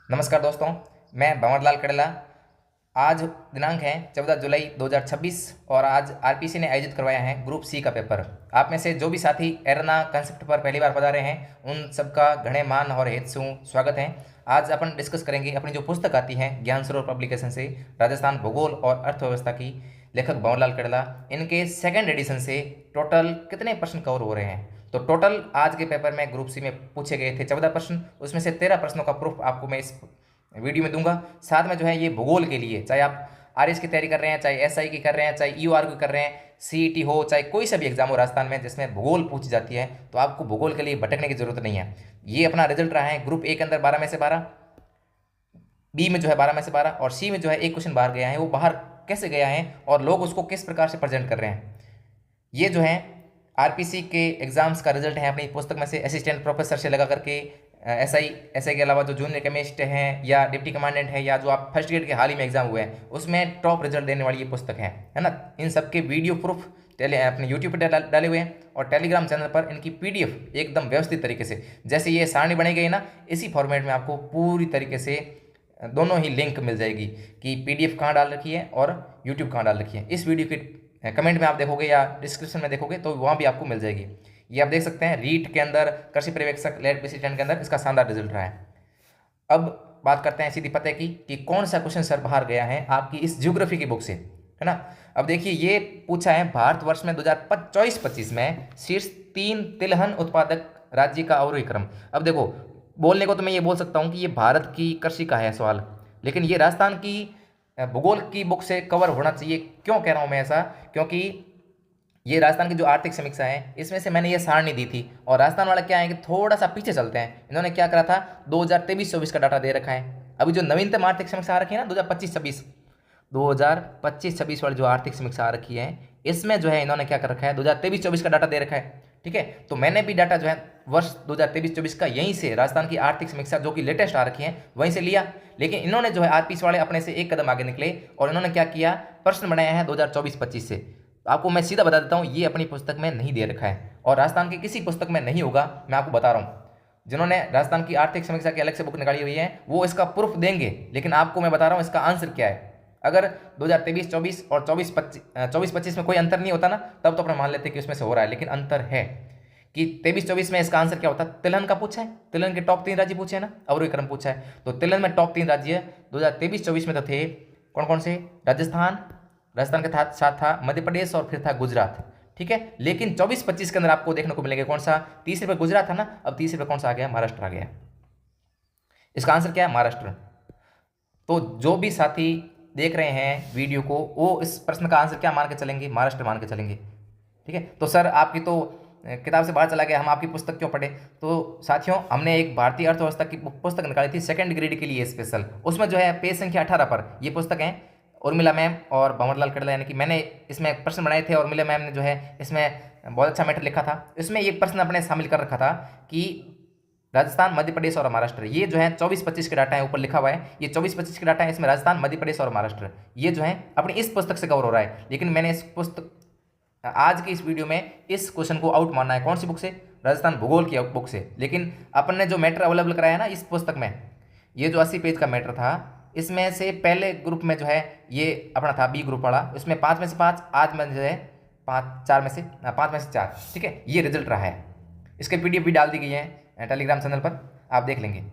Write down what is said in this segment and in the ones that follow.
नमस्कार दोस्तों, मैं भंवरलाल कड़ला। आज दिनांक है 14 जुलाई 2026 और आज आरपीसी ने आयोजित करवाया है ग्रुप सी का पेपर। आप में से जो भी साथी एरना कंसेप्ट पर पहली बार पधारे हैं उन सबका घणे मान और हेत से स्वागत है। आज अपन डिस्कस करेंगे अपनी जो पुस्तक आती है ज्ञान सरोवर पब्लिकेशन से, राजस्थान भूगोल और अर्थव्यवस्था की, लेखक भंवरलाल कड़ला। इनके सेकेंड एडिशन से टोटल कितने प्रश्न कवर हो रहे हैं? तो टोटल आज के पेपर में ग्रुप सी में पूछे गए थे 14 प्रश्न, उसमें से 13 प्रश्नों का प्रूफ आपको मैं इस वीडियो में दूंगा। साथ में जो है ये भूगोल के लिए, चाहे आप आरएस की तैयारी कर रहे हैं, चाहे एसआई की कर रहे हैं, चाहे ईयूआर की कर रहे हैं, सीईटी हो, चाहे कोई सा भी एग्जाम हो राजस्थान में जिसमें भूगोल पूछी जाती है, तो आपको भूगोल के लिए भटकने की जरूरत नहीं है। ये अपना रिजल्ट रहा है ग्रुप ए के अंदर 12 में से 12, बी में जो है 12 में से 12 और सी में जो है एक क्वेश्चन बाहर गया है। वो बाहर कैसे गया है और लोग उसको किस प्रकार से प्रेजेंट कर रहे हैं, ये जो है आरपीसी के एग्जाम्स का रिजल्ट है। अपनी पुस्तक में से असिस्टेंट प्रोफेसर से लगा करके एसआई एसआई के अलावा जो जूनियर केमिस्ट हैं या डिप्टी कमांडेंट है या जो आप फर्स्ट ग्रेड के हाल ही में एग्जाम हुए हैं उसमें टॉप रिजल्ट देने वाली ये पुस्तक है ना। इन सब के वीडियो प्रूफ अपने यूट्यूब पर डाले हुए हैं और टेलीग्राम चैनल पर इनकी पीडीएफ एकदम व्यवस्थित तरीके से, जैसे ये सारणी बनी गई ना, इसी फॉर्मेट में आपको पूरी तरीके से दोनों ही लिंक मिल जाएगी कि पीडीएफ कहाँ डाल रखी है और यूट्यूब कहाँ डाल रखी है। इस वीडियो के कमेंट में आप देखोगे या डिस्क्रिप्शन में देखोगे तो वहाँ भी आपको मिल जाएगी। ये आप देख सकते हैं रीट के अंदर, कृषि पर्यवेक्षक लेट प्रेसिडेंट के अंदर इसका शानदार रिजल्ट रहा है। अब बात करते हैं सीधी पते की कि कौन सा क्वेश्चन सर बाहर गया है आपकी इस ज्योग्राफी की बुक से, है ना। अब देखिए ये पूछा है भारतवर्ष में 2024-25 में शीर्ष 3 तिलहन उत्पादक राज्य का अवरोही क्रम। अब देखो, बोलने को तो मैं ये बोल सकता हूँ कि ये भारत की कृषि का है सवाल, लेकिन ये राजस्थान की भूगोल की बुक से कवर होना चाहिए। क्यों कह रहा हूँ मैं ऐसा? क्योंकि ये राजस्थान की जो आर्थिक समीक्षा है इसमें से मैंने ये सारणी दी थी और राजस्थान वाला क्या है कि थोड़ा सा पीछे चलते हैं। इन्होंने क्या करा था, 2023-24 का डाटा दे रखा है। अभी जो नवीनतम आर्थिक समीक्षा आ रखी है ना 2025-26 वाली जो आर्थिक समीक्षा आ रखी है इसमें जो है इन्होंने क्या कर रखा है 2023-24 का डाटा दे रखा है। ठीक है, तो मैंने भी डाटा जो है वर्ष 2023-24 का यहीं से राजस्थान की आर्थिक समीक्षा जो कि लेटेस्ट आ रखी है वहीं से लिया। लेकिन इन्होंने जो है आरपीसी वाले अपने से एक कदम आगे निकले और इन्होंने क्या किया, प्रश्न बनाया है 2024-25 से। तो आपको मैं सीधा बता देता हूँ, ये अपनी पुस्तक में नहीं दे रखा है और राजस्थान की किसी पुस्तक में नहीं होगा, मैं आपको बता रहा हूँ। जिन्होंने राजस्थान की आर्थिक समीक्षा की अलग से बुक निकाली हुई है वो इसका प्रूफ देंगे, लेकिन आपको मैं बता रहा हूँ इसका आंसर क्या है। अगर 2023-24 और 24-25 में कोई अंतर नहीं होता ना, तब तो अपने मान लेते कि उसमें से हो रहा है, लेकिन अंतर है कि 23-24 में इसका आंसर क्या होता है। तिलहन का पूछा है, तिलहन के टॉप 3 राज्य पूछे है ना, अवरोही क्रम पूछा है, तो तिलहन में टॉप 3 राज्य 2023-24 में तो थे कौन कौन से? राजस्थान के साथ था मध्य प्रदेश और फिर था गुजरात। ठीक है, लेकिन 24-25 के अंदर आपको देखने को मिलेगा कौन सा, तीसरे पे गुजरात था ना, अब तीसरे पे कौन सा आ गया? महाराष्ट्र आ गया। इसका आंसर क्या है? महाराष्ट्र। तो जो भी साथी देख रहे हैं वीडियो को वो इस प्रश्न का आंसर क्या मान के चलेंगे? महाराष्ट्र मान के चलेंगे। ठीक है, तो सर आपकी तो किताब से बाहर चला गया, हम आपकी पुस्तक क्यों पढ़े? तो साथियों, हमने एक भारतीय अर्थव्यवस्था की पुस्तक निकाली थी सेकंड ग्रेड के लिए स्पेशल। उसमें जो है पेज संख्या 18 पर ये पुस्तक है, उर्मिला मैम और भंवरलाल कड़ला, यानी कि मैंने इसमें प्रश्न बनाए थे और उर्मिला मैम ने जो है इसमें बहुत अच्छा मैटर लिखा था। इसमें ये प्रश्न अपने शामिल कर रखा था कि राजस्थान, मध्य प्रदेश और महाराष्ट्र, ये जो है 24-25 के डाटा है, ऊपर लिखा हुआ है ये 24-25 के डाटा है। इसमें राजस्थान, मध्य प्रदेश और महाराष्ट्र ये जो है अपनी इस पुस्तक से कवर हो रहा है। लेकिन मैंने इस पुस्तक आज की इस वीडियो में इस क्वेश्चन को आउट मानना है। कौन सी बुक से? राजस्थान भूगोल की बुक से। लेकिन अपन ने जो मैटर अवेलेबल कराया ना इस पुस्तक में, ये जो 80 पेज का मैटर था, इसमें से पहले ग्रुप में जो है ये अपना था बी ग्रुप वाला, उसमें 5 में से 5, आज में जो है 5 में से 4। ठीक है, ये रिजल्ट रहा है। इसके पीडीएफ भी डाल दी गई है टेलीग्राम चैनल पर, आप देख लेंगे।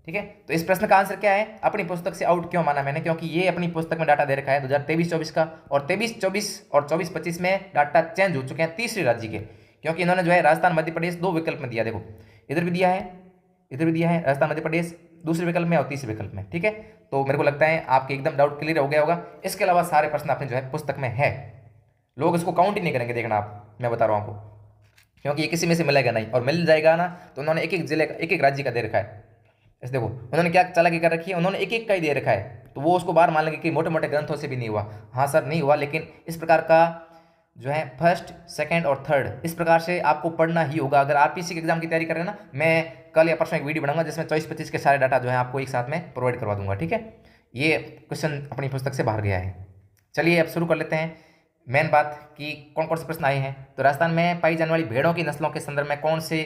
ठीक है, तो इस प्रश्न का आंसर क्या है? अपनी पुस्तक से आउट क्यों माना मैंने? क्योंकि ये अपनी पुस्तक में डाटा दे रखा है 2023-24 का, और 23-24 और 24-25 में डाटा चेंज हो चुके हैं तीसरे राज्य के, क्योंकि इन्होंने जो है राजस्थान, मध्य प्रदेश 2 विकल्प में दिया। देखो इधर भी दिया है, इधर भी दिया है, राजस्थान, मध्य प्रदेश दूसरे विकल्प में और तीसरे विकल्प में। ठीक है, तो मेरे को लगता है आपके एकदम डाउट क्लियर हो गया होगा। इसके अलावा सारे प्रश्न अपने जो है पुस्तक में है, लोग इसको काउंट ही नहीं करेंगे, देखना आप, मैं बता रहा हूँ आपको, क्योंकि ये किसी में से मिलेगा नहीं, और मिल जाएगा ना तो उन्होंने एक एक जिले का, एक एक राज्य का दे रखा है। इस देखो उन्होंने क्या चालाकी कर रखी है, उन्होंने एक एक का ही दे रखा है, तो वो उसको बाहर मान लेंगे कि मोटे मोटे ग्रंथों से भी नहीं हुआ। हाँ सर नहीं हुआ, लेकिन इस प्रकार का जो है फर्स्ट, सेकंड और थर्ड इस प्रकार से आपको पढ़ना ही होगा। अगर आरपीसी के एग्जाम की तैयारी कर रहे हैं ना, मैं कल या परसों एक वीडियो बनाऊंगा जिसमें 24-25 के सारे डाटा जो है आपको एक साथ में प्रोवाइड करवा दूंगा। ठीक है, ये क्वेश्चन अपनी पुस्तक से बाहर गया है। चलिए अब शुरू कर लेते हैं मेन बात कि कौन कौन से प्रश्न आए हैं। तो राजस्थान में पाई जाने वाली भेड़ों की नस्लों के संदर्भ में कौन से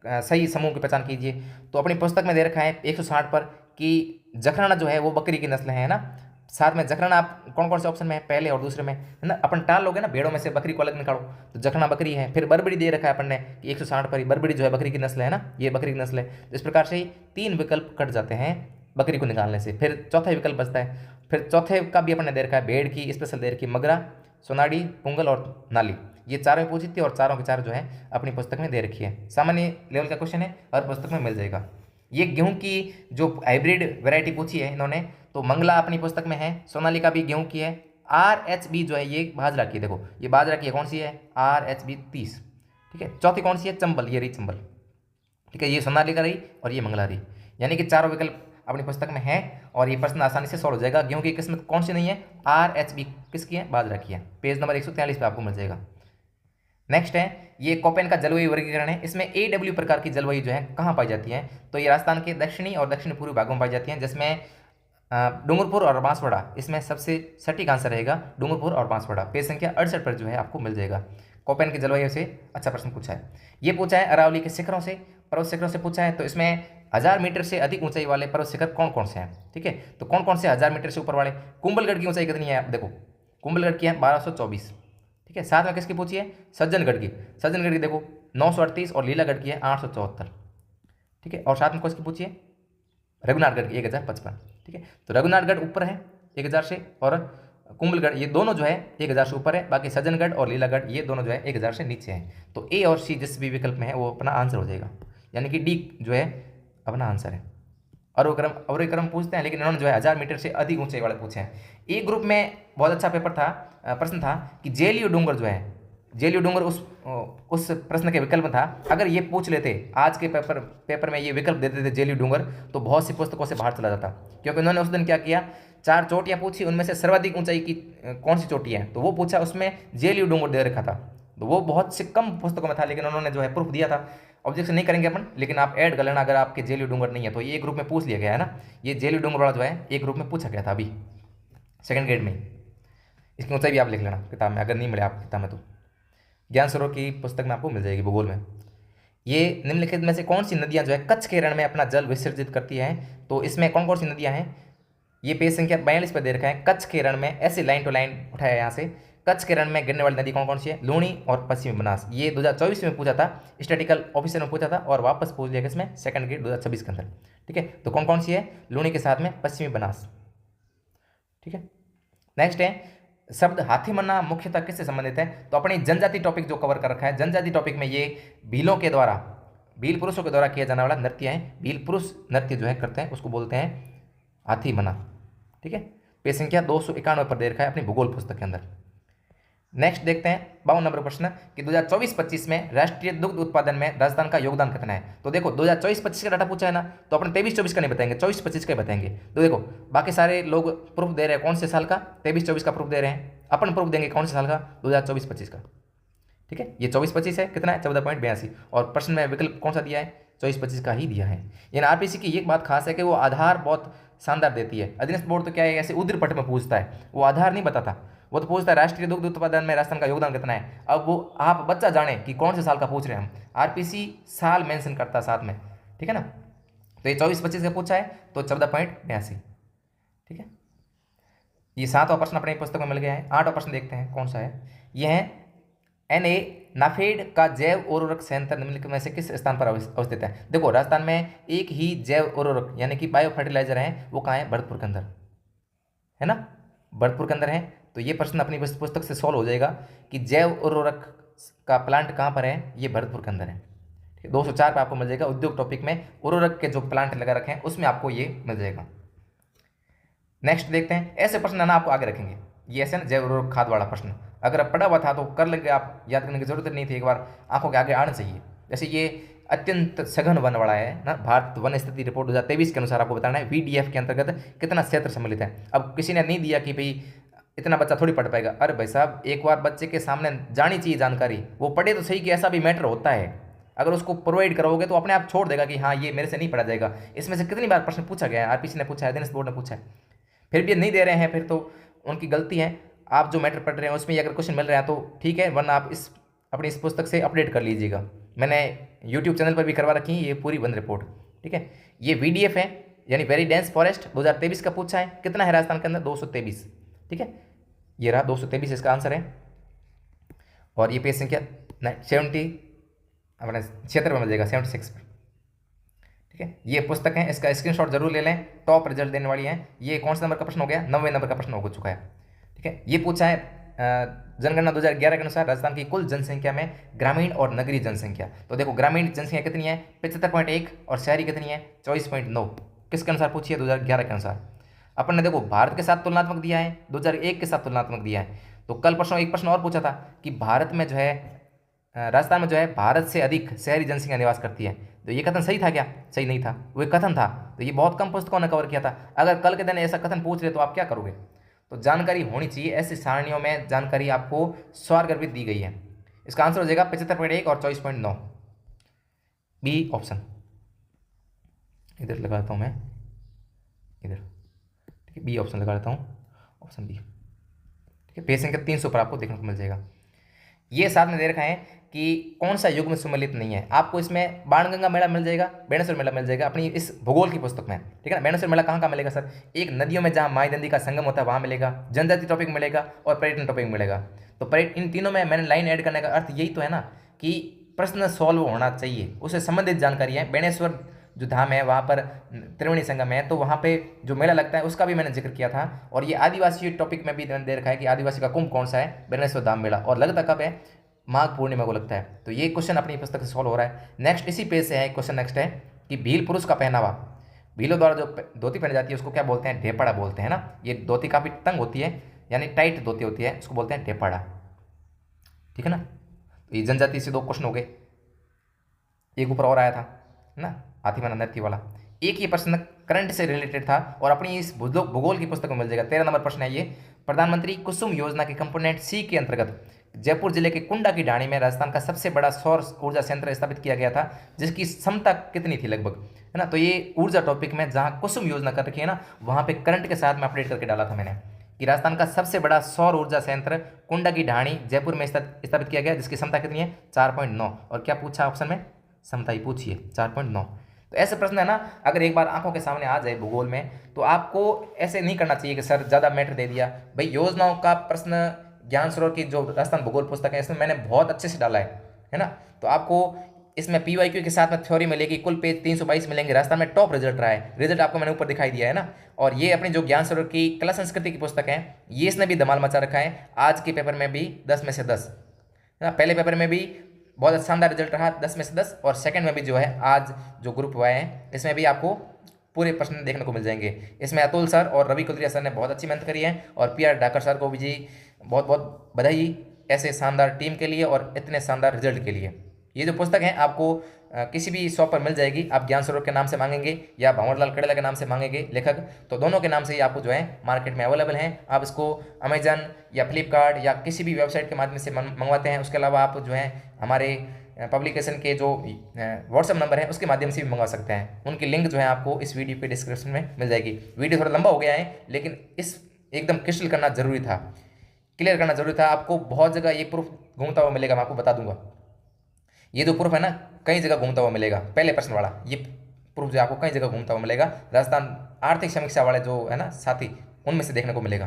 सही समूह की पहचान कीजिए। तो अपनी पुस्तक में दे रखा है 160 पर कि जखराना जो है वो बकरी की नस्ल है ना। साथ में जखराना आप कौन कौन से ऑप्शन में है, पहले और दूसरे में, है ना। अपन टाल लोगे ना, भेड़ों में से बकरी को अलग निकालो, तो जखराना बकरी है। फिर बरबड़ी दे रखा है अपन ने कि 160 पर ही बरबड़ी जो है बकरी की नस्ल है ना, ये बकरी की नस्ल है। तो इस प्रकार से ही 3 विकल्प कट जाते हैं बकरी को निकालने से। फिर चौथा विकल्प बचता है, फिर चौथे का भी अपन ने दे रखा है भेड़ की स्पेशल दे रखी, मगरा, सोनाड़ी, पुंगल और नाली। ये चारों में पूछी थी और चारों के चार जो है अपनी पुस्तक में दे रखी है। सामान्य लेवल का क्वेश्चन है, हर पुस्तक में मिल जाएगा। ये गेहूं की जो हाइब्रिड वैरायटी पूछी है इन्होंने, तो मंगला अपनी पुस्तक में है, सोनालिका भी गेहूं की है, RHB जो है ये बाजरा की है। देखो ये बाजरा की है, कौन सी है, RHB 30, ठीक है। चौथी कौन सी है, चंबल, ये रही चंबल, ठीक है। ये सोनालिका रही और ये मंगला रही, यानी कि चारों विकल्प अपनी पुस्तक में है और ये प्रश्न आसानी से सॉल्व हो जाएगा। गेहूं की किस्मत कौन सी नहीं है, RHB किसकी है, बाजरा की है। पेज नंबर 143 पे आपको मिल जाएगा। नेक्स्ट है ये कोपेन का जलवायु वर्गीकरण है। इसमें AW प्रकार की जलवायु जो है कहाँ पाई जाती है, तो ये राजस्थान के दक्षिणी और दक्षिण पूर्वी भागों में पाई जाती हैं, जिसमें डूंगरपुर और बांसवाड़ा इसमें सबसे सटीक आंसर रहेगा, डूंगरपुर और बांसवाड़ा। पेज संख्या 68 पर जो है आपको मिल जाएगा। कोपेन की जलवायु से अच्छा प्रश्न पूछा है। ये पूछा है अरावली के शिखरों से, पर्वत शिखरों से पूछा है। तो इसमें 1000 मीटर से अधिक ऊंचाई वाले पर्वत शिखर कौन कौन से हैं, ठीक है। तो कौन कौन से 1000 मीटर से ऊपर वाले, कुंभलगढ़ की ऊंचाई कितनी है, आप देखो कुंभलगढ़ की है 1224, ठीक है। साथ में किसकी पूछी है, सज्जनगढ़ की, सज्जनगढ़ की देखो 938 और लीलागढ़ की है 874, ठीक है। और साथ में किसकी पूछी है, रघुनाथगढ़ की 1055, ठीक है। तो रघुनाथगढ़ ऊपर है 1000 से और कुंभलगढ़ ये दोनों जो है 1000 से ऊपर है, बाकी सज्जनगढ़ और लीलागढ़ ये दोनों जो है 1000 से नीचे हैं। तो A और C जिस भी विकल्प में है वो अपना आंसर हो जाएगा, यानी कि D जो है अपना आंसर है। अवरोही क्रम पूछते हैं, लेकिन इन्होंने जो है 1000 मीटर से अधिक ऊंचाई वाले पूछे हैं। एक ग्रुप में बहुत अच्छा पेपर था, प्रश्न था कि जेलियो डूंगर जो है, जेलियो डूंगर उस प्रश्न के विकल्प था। अगर ये पूछ लेते आज के पेपर में ये विकल्प देते थे जेलियो डूंगर, तो बहुत सी पुस्तकों से बाहर चला जाता, क्योंकि उन्होंने उस दिन क्या किया, 4 चोटियां पूछी, उनमें से सर्वाधिक ऊंचाई की कौन सी चोटी है, तो वो पूछा, उसमें जेलियो डूंगर दे रखा था। तो वो बहुत से कम पुस्तकों में था, लेकिन उन्होंने जो है प्रूफ दिया था। ऑब्जेक्शन नहीं करेंगे अपन, लेकिन आप ऐड कर लेना अगर आपके जेलियो डूंगर नहीं है तो। ये ग्रुप में पूछ लिया गया है ना, ये जेलियो डूंगर वाला जो है एक ग्रुप में पूछा गया था अभी सेकंड ग्रेड में। इसकी ऊंचाई भी आप लिख लेना किताब में, अगर नहीं मिले आप किताब में तो ज्ञान सरोवर की पुस्तक में आपको मिल जाएगी भूगोल में। ये निम्नलिखित में से कौन सी नदियां जो है कच्छ के रण में अपना जल विसर्जित करती हैं, तो इसमें कौन कौन सी नदियां हैं, ये पेज संख्या 42 पर दे रखा है। कच्छ के रण में, ऐसे लाइन टू लाइन उठाया यहाँ से, कच्छ के रण में गिरने वाली नदी कौन कौन सी है, लूणी और पश्चिमी बनास। ये 2024 में पूछा था, स्टैटिकल ऑफिसर में पूछा था और वापस पूछ लिया इसमें सेकंड ग्रेड 2026 के अंदर, ठीक है। तो कौन कौन सी है, लूणी के साथ में पश्चिमी बनास, ठीक है। नेक्स्ट है शब्द हाथीमन्ना मुख्यतः किससे संबंधित है, तो अपनी जनजाति टॉपिक जो कवर कर रखा है, जनजाति टॉपिक में ये भीलों के द्वारा, भील पुरुषों के द्वारा किया जाने वाला नृत्य है। भील पुरुष नृत्य जो है करते हैं उसको बोलते हैं हाथीमन्ना, ठीक है। पेज संख्या 291 पर दे रखा है अपनी भूगोल पुस्तक के अंदर। नेक्स्ट देखते हैं 52 नंबर प्रश्न कि 2024-25 में राष्ट्रीय दुग्ध उत्पादन में राजस्थान का योगदान कितना है। तो देखो 2024-25 का डाटा पूछा है ना, तो अपन 23-24 का नहीं बताएंगे, 24-25 का ही बताएंगे। तो देखो बाकी सारे लोग प्रूफ दे रहे हैं कौन से साल का, 23-24 का प्रूफ दे रहे हैं, अपन प्रूफ देंगे कौन से साल का, 2024-25 का, ठीक है। ये 24-25 है, कितना है, 14.82। और प्रश्न में विकल्प कौन सा दिया है, 24-25 का ही दिया है। यानी आरपीसी की एक बात खास है कि वो आधार बहुत शानदार देती है। अधीनस्थ बोर्ड तो क्या है, ऐसे उद्रपट में पूछता है, वो आधार नहीं बताता, वो तो पूछता है राष्ट्रीय दुग्ध उत्पादन में राजस्थान का योगदान कितना है। अब वो आप बच्चा जाने कि कौन से साल का पूछ रहे हैं हम, आरपीसी साल मेंशन करता है साथ में, ठीक है ना। तो ये 24-25 का पूछा है तो 14.82, ठीक है। ये 7वां प्रश्न अपने पुस्तक में मिल गया है। 8वां प्रश्न देखते हैं कौन सा है, यह है NA नाफेड का जैव उर्वरक संयंत्र निम्नलिखित में से किस स्थान पर अवस्थित है। देखो राजस्थान में एक ही जैव उर्वरक यानी कि बायो फर्टिलाइजर है, वो कहाँ है, भरतपुर के अंदर है ना, भरतपुर के अंदर है। तो ये प्रश्न अपनी पुस्तक से सॉल्व हो जाएगा कि जैव उर्वरक का प्लांट कहाँ पर है, ये भरतपुर के अंदर है, ठीक है। 204 पर आपको मिल जाएगा। उद्योग टॉपिक में उर्वरक के जो प्लांट लगा रखे हैं उसमें आपको ये मिल जाएगा। नेक्स्ट देखते हैं, ऐसे प्रश्न ना आपको आगे रखेंगे, ये ऐसे ना जैव उर्वरक खाद वाला प्रश्न अगर पढ़ा हुआ था तो कर लेंगे, आप याद करने की जरूरत नहीं थी, एक बार आंखों के आगे आना चाहिए। जैसे ये अत्यंत सघन वन वाला है ना, भारत वन स्थिति रिपोर्ट 2023 के अनुसार आपको बताना है VDF के अंतर्गत कितना क्षेत्र सम्मिलित है। अब किसी ने नहीं दिया कि भाई इतना बच्चा थोड़ी पढ़ पाएगा, अरे भाई साहब एक बार बच्चे के सामने जानी चाहिए जानकारी, वो पढ़े तो सही कि ऐसा भी मैटर होता है। अगर उसको प्रोवाइड करोगे तो अपने आप छोड़ देगा कि हाँ ये मेरे से नहीं पढ़ा जाएगा। इसमें से कितनी बार प्रश्न पूछा गया है, आरपीसी ने पूछा है, अधीनस्थ बोर्ड ने पूछा है, फिर भी नहीं दे रहे हैं, फिर तो उनकी गलती है। आप जो मैटर पढ़ रहे हैं उसमें अगर क्वेश्चन मिल रहा है तो ठीक है, वरना आप अपनी इस पुस्तक से अपडेट कर लीजिएगा। मैंने यूट्यूब चैनल पर भी करवा रखी है ये पूरी वन रिपोर्ट, ठीक है। ये VDF है, यानी वेरी डेंस फॉरेस्ट 2023 का पूछा है, कितना है राजस्थान के अंदर? 223। ठीक है, ये रहा 223 इसका आंसर है। और ये पेज संख्या 70 अपने 76 में मिल जाएगा, 76 पर। ठीक है, ये पुस्तक है, इसका स्क्रीनशॉट जरूर ले लें, टॉप रिजल्ट देने वाली है। ये कौन सा नंबर का प्रश्न हो गया? 90 नंबर का प्रश्न हो चुका है। ठीक है, ये पूछा है जनगणना 2011 के अनुसार राजस्थान की कुल जनसंख्या में ग्रामीण और नगरीय जनसंख्या। तो देखो ग्रामीण जनसंख्या कितनी है? 75.1 और शहरी कितनी है? 24.9। किसके अनुसार पूछी है? 2011 के अनुसार। अपन ने देखो भारत के साथ तुलनात्मक दिया है, 2001 के साथ तुलनात्मक दिया है। तो कल परसों एक प्रश्न और पूछा था कि भारत में जो है राजस्थान में जो है भारत से अधिक शहरी जनसंख्या निवास करती है। तो ये कथन सही था क्या? सही नहीं था, वो एक कथन था। तो ये बहुत कम पुस्तकों ने कवर किया था। अगर कल के दिन ऐसा कथन पूछ रहे तो आप क्या करोगे? तो जानकारी होनी चाहिए, ऐसी सारणियों में जानकारी आपको स्वरगर्भित दी गई है। इसका आंसर हो जाएगा 75.1 और 24.9, बी ऑप्शन। इधर लगाता हूँ मैं, इधर। ठीक है, बी ऑप्शन लगा देता हूँ, ऑप्शन बी। ठीक है, पेज संख्या 300 पर आपको देखने को मिल जाएगा। ये साथ में दे रखा है कि कौन सा युग में सम्मिलित नहीं है। आपको इसमें बाणगंगा मेला मिल जाएगा, बेणेश्वर मेला मिल जाएगा अपनी इस भूगोल की पुस्तक में। ठीक है ना, बेणेश्वर मेला कहाँ मिलेगा सर? एक नदियों में जहाँ माई नदी का संगम होता है वहाँ मिलेगा, जनजाति टॉपिक मिलेगा और पर्यटन टॉपिक मिलेगा। तो इन तीनों में मैंने लाइन ऐड करने का अर्थ यही तो है ना कि प्रश्न सॉल्व होना चाहिए, उससे संबंधित जानकारी है। बेणेश्वर जो धाम है वहाँ पर त्रिवेणी संगम है, तो वहाँ पे जो मेला लगता है उसका भी मैंने जिक्र किया था। और ये आदिवासी टॉपिक में भी दे रखा है कि आदिवासी का कुंभ कौन सा है? बेणेश्वर धाम मेला। और लगता कब है? माघ पूर्णिमा को लगता है। तो ये क्वेश्चन अपनी पुस्तक से सॉल्व हो रहा है। नेक्स्ट इसी पेज से है क्वेश्चन, नेक्स्ट है कि भील पुरुष का पहनावा, भीलों द्वारा जो धोती पहनी जाती है उसको क्या बोलते हैं? ढेपड़ा बोलते हैं ना। ये धोती काफ़ी तंग होती है, यानी टाइट धोती होती है, उसको बोलते हैं ढेपड़ा। ठीक है ना, तो ये जनजाति से 2 क्वेश्चन हो गए। एक ऊपर और आया था ना, हाथी माना नृत्य वाला। एक ये प्रश्न करंट से रिलेटेड था और अपनी इस भूगोल की पुस्तक में मिल जाएगा। 13 नंबर प्रश्न है ये। प्रधानमंत्री कुसुम योजना के कंपोनेंट सी के अंतर्गत जयपुर जिले के कुंडा की ढाणी में राजस्थान का सबसे बड़ा सौर ऊर्जा संयंत्र स्थापित किया गया था, जिसकी क्षमता कितनी थी लगभग, है ना। तो ये ऊर्जा टॉपिक में जहाँ कुसुम योजना कर रखी है ना, वहाँ पे करंट के साथ में अपडेट करके डाला था मैंने कि राजस्थान का सबसे बड़ा सौर ऊर्जा संयंत्र कुंडा की ढाणी जयपुर में स्थापित किया गया, जिसकी क्षमता कितनी है? 4.9। और क्या पूछा ऑप्शन में? क्षमता ही पूछिए, 4.9। तो ऐसे प्रश्न है ना, अगर एक बार आंखों के सामने आ जाए भूगोल में, तो आपको ऐसे नहीं करना चाहिए कि सर ज़्यादा मैटर दे दिया। भाई योजनाओं का प्रश्न ज्ञान सरोवर की जो राजस्थान भूगोल पुस्तक है इसमें मैंने बहुत अच्छे से डाला है ना। तो आपको इसमें PYQ के साथ में थ्योरी मिलेगी, कुल पेज 322 मिलेंगे। राजस्थान में टॉप रिजल्ट रहा है, रिजल्ट आपको मैंने ऊपर दिखाई दिया है ना। और ये अपनी जो ज्ञान सरोवर की कला संस्कृति की पुस्तक है, ये इसने भी धमाल मचा रखा है। आज के पेपर में भी 10 में से 10, है ना। पहले पेपर में भी बहुत शानदार रिजल्ट रहा, 10 में से 10। और सेकंड में भी जो है आज जो ग्रुप हुआ है इसमें भी आपको पूरे प्रश्न देखने को मिल जाएंगे। इसमें अतुल सर और रवि कुलरिया सर ने बहुत अच्छी मेहनत करी है, और PR डाकर सर को भी जी बहुत बहुत बधाई ऐसे शानदार टीम के लिए और इतने शानदार रिजल्ट के लिए। ये जो पुस्तक है आपको किसी भी शॉप पर मिल जाएगी। आप ज्ञान सरोवर के नाम से मांगेंगे या भंवरलाल कड़ेला के नाम से मांगेंगे लेखक, तो दोनों के नाम से ही आपको जो है मार्केट में अवेलेबल हैं। आप इसको अमेजन या फ्लिपकार्ट या किसी भी वेबसाइट के माध्यम से मंगवाते हैं। उसके अलावा आप जो है हमारे पब्लिकेशन के जो व्हाट्सअप नंबर है उसके माध्यम से भी मंगवा सकते हैं। उनकी लिंक जो है आपको इस वीडियो के डिस्क्रिप्शन में मिल जाएगी। वीडियो थोड़ा लंबा हो गया है, लेकिन इस एकदम क्रिस्टल करना जरूरी था, क्लियर करना जरूरी था। आपको बहुत जगह ये प्रूफ घूमता हुआ मिलेगा, मैं आपको बता दूंगा। ये जो प्रूफ है ना, कई जगह घूमता हुआ मिलेगा। पहले प्रश्न वाला ये प्रूफ जो आपको कई जगह घूमता हुआ मिलेगा। राजस्थान आर्थिक समीक्षा वाले जो है ना साथी, उनमें से देखने को मिलेगा।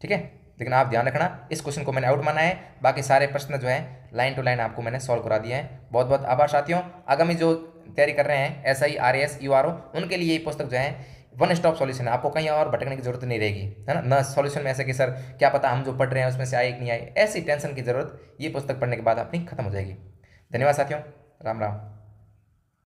ठीक है, लेकिन आप ध्यान रखना, इस क्वेश्चन को मैंने आउट माना है, बाकी सारे प्रश्न जो है लाइन टू लाइन आपको मैंने सॉल्व करा दिया है। बहुत बहुत आभार साथियों। आगामी जो तैयारी कर रहे हैं SI RAS URO, उनके लिए ये पुस्तक जो है वन स्टॉप सॉल्यूशन है। आपको कहीं और भटकने की जरूरत नहीं रहेगी, है ना। सॉल्यूशन में ऐसे कि सर क्या पता हम जो पढ़ रहे हैं उसमें से आए कि नहीं आए, ऐसी टेंशन की जरूरत ये पुस्तक पढ़ने के बाद अपनी खत्म हो जाएगी। धन्यवाद साथियों, राम राम।